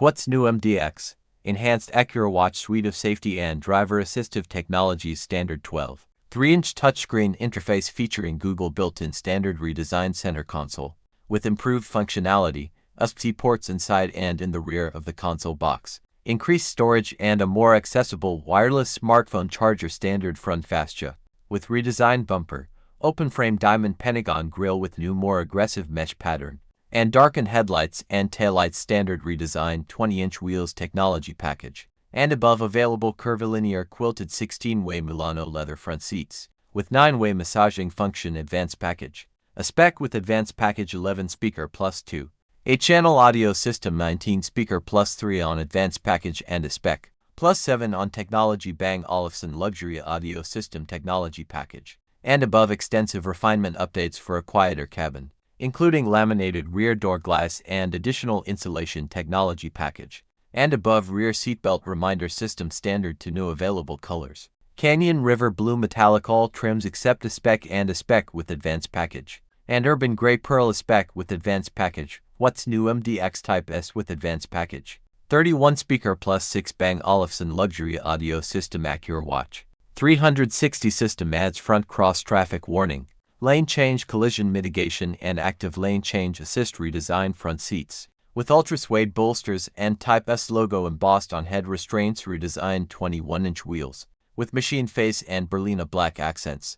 What's new? MDX enhanced Acura watch suite of safety and driver assistive technologies. Standard 12. 3-inch touchscreen interface featuring Google built-in standard redesigned center console with improved functionality, USB ports inside and in the rear of the console box, increased storage and a more accessible wireless smartphone charger. Standard front fascia with redesigned bumper, open frame diamond pentagon grille with new more aggressive mesh pattern, and darkened headlights and taillights. Standard redesigned 20-inch wheels technology package, and above available curvilinear quilted 16-way Milano leather front seats with 9-way massaging function. Advanced package, a spec with advanced package 11 speaker plus 2, 8-channel audio system 19 speaker plus 3 on advanced package, and a spec plus 7 on technology. Bang & Olufsen luxury audio system technology package, and above extensive refinement updates for a quieter cabin, including laminated rear door glass and additional insulation technology package, and above rear seatbelt reminder system. Standard to new available colors: Canyon River Blue Metallic, all trims except a spec, and a spec with advanced package, and Urban Gray Pearl, a spec with advanced package. What's new? MDX Type S with advanced package, 31 speaker plus 6 Bang & Olufsen luxury audio system. Acura watch 360 system adds front cross traffic warning, lane change, collision mitigation, and active lane change assist. Redesigned front seats with ultra suede bolsters and Type S logo embossed on head restraints. Redesigned 21-inch wheels with machine face and Berlina black accents.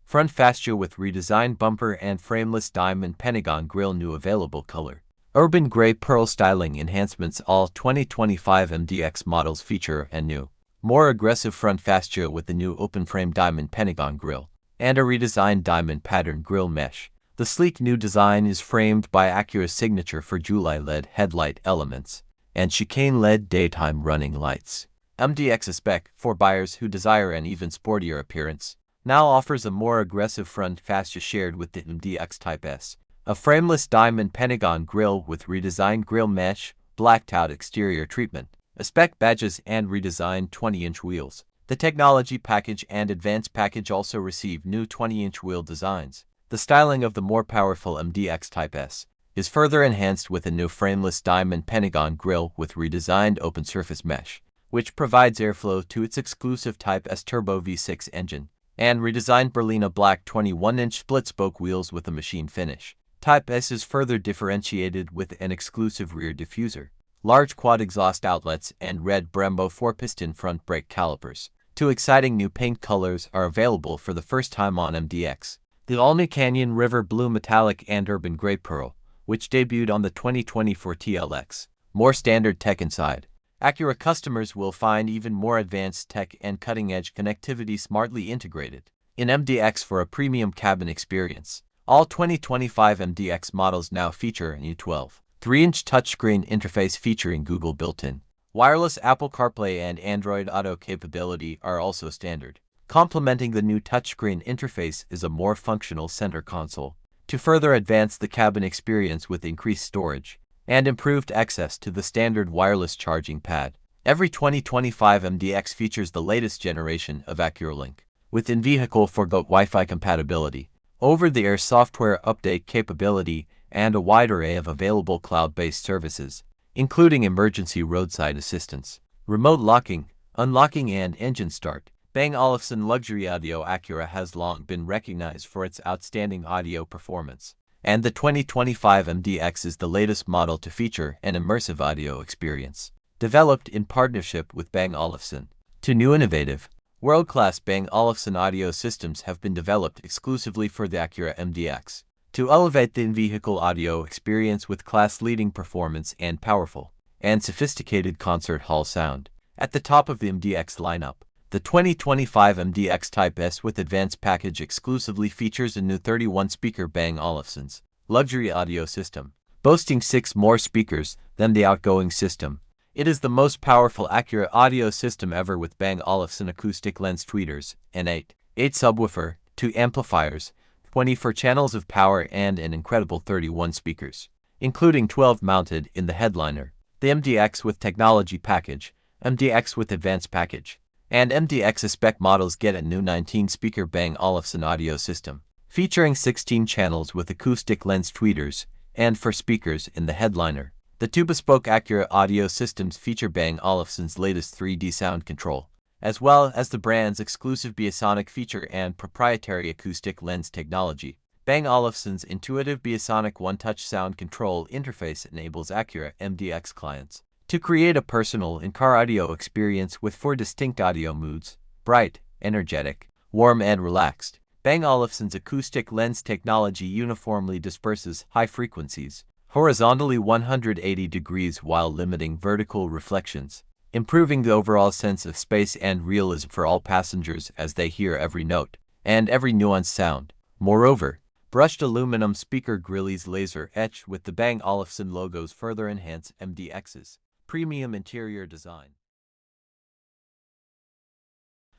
Front fascia with redesigned bumper and frameless diamond pentagon grille. New available color: Urban Gray Pearl. Styling enhancements: all 2025 MDX models feature a new, more aggressive front fascia with the new open frame diamond pentagon grille and a redesigned diamond pattern grille mesh. The sleek new design is framed by Acura's signature for July LED headlight elements and chicane LED daytime running lights. MDX, a spec for buyers who desire an even sportier appearance, now offers a more aggressive front fascia shared with the MDX Type S, a frameless diamond pentagon grille with redesigned grille mesh, blacked out exterior treatment, a spec badges, and redesigned 20-inch wheels. The technology package and advanced package also received new 20-inch wheel designs. The styling of the more powerful MDX Type S is further enhanced with a new frameless diamond pentagon grille with redesigned open surface mesh, which provides airflow to its exclusive Type S Turbo V6 engine, and redesigned Berlina black 21-inch split-spoke wheels with a machine finish. Type S is further differentiated with an exclusive rear diffuser, large quad exhaust outlets, and red Brembo 4-piston front brake calipers. 2 exciting new paint colors are available for the first time on MDX: the all-new Canyon River Blue Metallic and Urban Gray Pearl, which debuted on the 2024 TLX. More standard tech inside. Acura customers will find even more advanced tech and cutting-edge connectivity smartly integrated in MDX for a premium cabin experience. All 2025 MDX models now feature a new 12, 3-inch touchscreen interface featuring Google built-in wireless Apple CarPlay and Android Auto capability are also standard. Complementing the new touchscreen interface is a more functional center console to further advance the cabin experience with increased storage and improved access to the standard wireless charging pad. Every 2025 MDX features the latest generation of AcuraLink with in-vehicle for Wi-Fi compatibility, over-the-air software update capability, and a wide array of available cloud-based services, including emergency roadside assistance, remote locking, unlocking, and engine start. Bang & Olufsen luxury audio. Acura has long been recognized for its outstanding audio performance, and the 2025 MDX is the latest model to feature an immersive audio experience. Developed in partnership with Bang & Olufsen, 2 new innovative, world-class Bang & Olufsen audio systems have been developed exclusively for the Acura MDX to elevate the in-vehicle audio experience with class-leading performance and powerful and sophisticated concert hall sound. At the top of the MDX lineup, the 2025 MDX Type S with advanced package exclusively features a new 31-speaker Bang & Olufsen's luxury audio system, boasting 6 more speakers than the outgoing system. It is the most powerful Acura audio system ever with Bang & Olufsen acoustic lens tweeters, an 8 subwoofer, 2 amplifiers, 24 channels of power, and an incredible 31 speakers, including 12 mounted in the headliner. The MDX with technology package, MDX with advanced package, and MDX spec models get a new 19-speaker Bang & Olufsen audio system, featuring 16 channels with acoustic lens tweeters and 4 speakers in the headliner. The two bespoke Acura audio systems feature Bang & Olufsen's latest 3D sound control, as well as the brand's exclusive Biosonic feature and proprietary acoustic lens technology. Bang & Olufsen's intuitive Biosonic one-touch sound control interface enables Acura MDX clients to create a personal in-car audio experience with 4 distinct audio moods: bright, energetic, warm, and relaxed. Bang & Olufsen's acoustic lens technology uniformly disperses high frequencies horizontally 180 degrees while limiting vertical reflections, improving the overall sense of space and realism for all passengers as they hear every note and every nuanced sound. Moreover, brushed aluminum speaker grilles laser etched with the Bang & Olufsen logos further enhance MDX's premium interior design.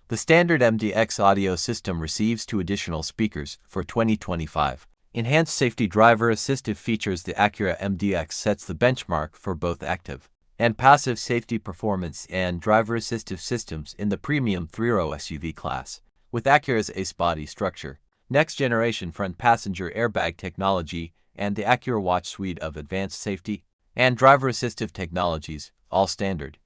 The standard MDX audio system receives 2 additional speakers for 2025. Enhanced safety driver assistive features. The Acura MDX sets the benchmark for both active and passive safety performance and driver assistive systems in the premium 3-row SUV class. With Acura's Ace body structure, next-generation front passenger airbag technology, and the Acura Watch suite of advanced safety and driver assistive technologies, all standard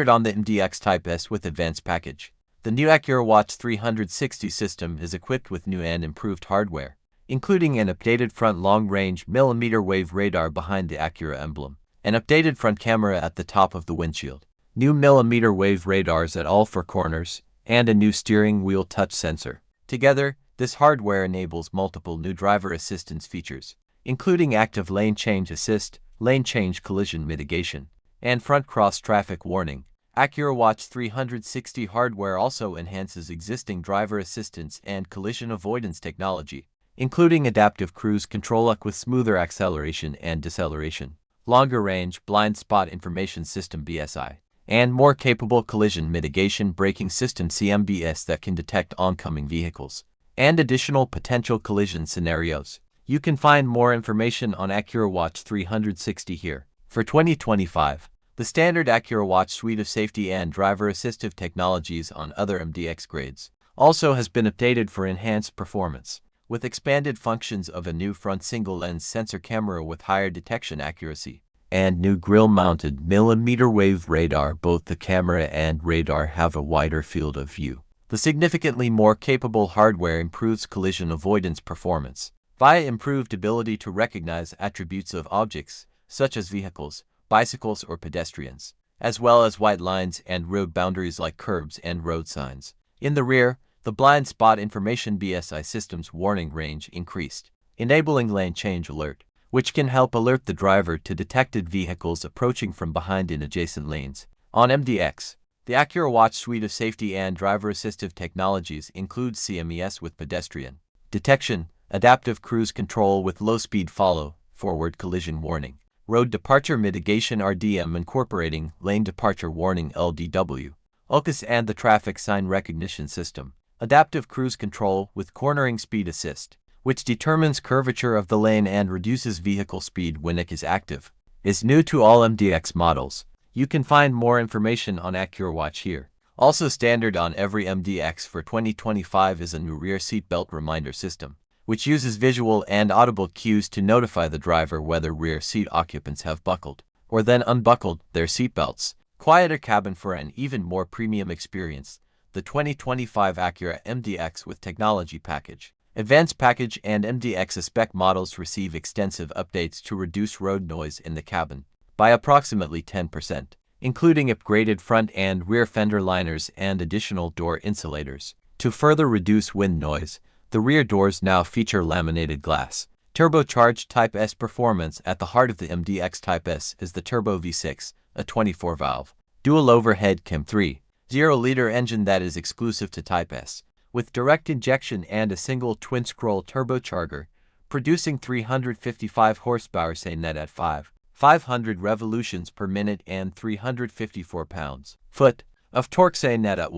on the MDX Type S with advanced package. The new Acura Watch 360 system is equipped with new and improved hardware, including an updated front long-range millimeter-wave radar behind the Acura emblem, an updated front camera at the top of the windshield, new millimeter-wave radars at all 4 corners, and a new steering wheel touch sensor. Together, this hardware enables multiple new driver assistance features, including active lane change assist, lane change collision mitigation, and front cross-traffic warning. Acura Watch 360 hardware also enhances existing driver assistance and collision avoidance technology, including adaptive cruise control with smoother acceleration and deceleration, longer range blind spot information system BSI, and more capable collision mitigation braking system CMBS that can detect oncoming vehicles and additional potential collision scenarios. You can find more information on Acura Watch 360 here. For 2025, the standard Acura Watch suite of safety and driver assistive technologies on other MDX grades also has been updated for enhanced performance, with expanded functions of a new front single-lens sensor camera with higher detection accuracy and new grille-mounted millimeter-wave radar. Both the camera and radar have a wider field of view. The significantly more capable hardware improves collision avoidance performance via improved ability to recognize attributes of objects, such as vehicles, bicycles, or pedestrians, as well as white lines and road boundaries like curbs and road signs. In the rear, the blind spot information BSI system's warning range increased, enabling lane change alert, which can help alert the driver to detected vehicles approaching from behind in adjacent lanes. On MDX, the Acura Watch suite of safety and driver assistive technologies includes CMES with pedestrian detection, adaptive cruise control with low-speed follow, forward collision warning, road departure mitigation RDM incorporating lane departure warning LDW, AUKUS, and the traffic sign recognition system, adaptive cruise control with cornering speed assist, which determines curvature of the lane and reduces vehicle speed when it is active, is new to all MDX models. You can find more information on Acura Watch here. Also standard on every MDX for 2025 is a new rear seatbelt reminder system, which uses visual and audible cues to notify the driver whether rear seat occupants have buckled or then unbuckled their seatbelts. Quieter cabin for an even more premium experience. The 2025 Acura MDX with technology package, advanced package, and MDX spec models receive extensive updates to reduce road noise in the cabin by approximately 10%, including upgraded front and rear fender liners and additional door insulators. To further reduce wind noise, the rear doors now feature laminated glass. Turbocharged Type S performance. At the heart of the MDX Type S is the Turbo V6, a 24-valve, dual overhead Chem 3.0-liter engine that is exclusive to Type S, with direct injection and a single twin-scroll turbocharger, producing 355 horsepower say net at 500 revolutions per minute and 354 pounds-foot of torque say net at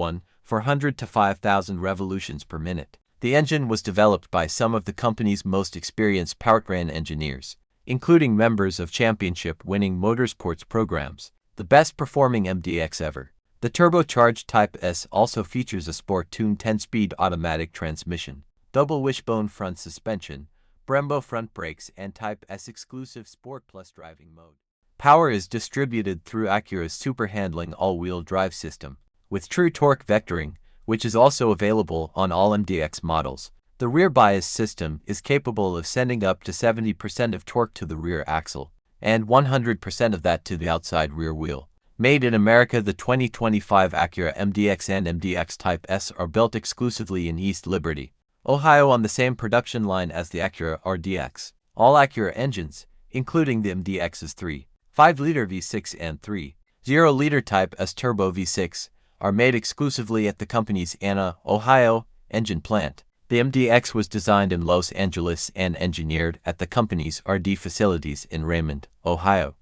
400 to 5,000 revolutions per minute. The engine was developed by some of the company's most experienced powertrain engineers, including members of championship-winning motorsports programs, the best-performing MDX ever. The turbocharged Type S also features a sport-tuned 10-speed automatic transmission, double wishbone front suspension, Brembo front brakes, and Type S exclusive Sport Plus driving mode. Power is distributed through Acura's super handling all-wheel drive system, with true torque vectoring, which is also available on all MDX models. The rear bias system is capable of sending up to 70% of torque to the rear axle, and 100% of that to the outside rear wheel. Made in America, the 2025 Acura MDX and MDX Type S are built exclusively in East Liberty, Ohio on the same production line as the Acura RDX. All Acura engines, including the MDX's 3.5-liter V6 and 3.0-liter Type S Turbo V6, are made exclusively at the company's Anna, Ohio, engine plant. The MDX was designed in Los Angeles and engineered at the company's RD facilities in Raymond, Ohio.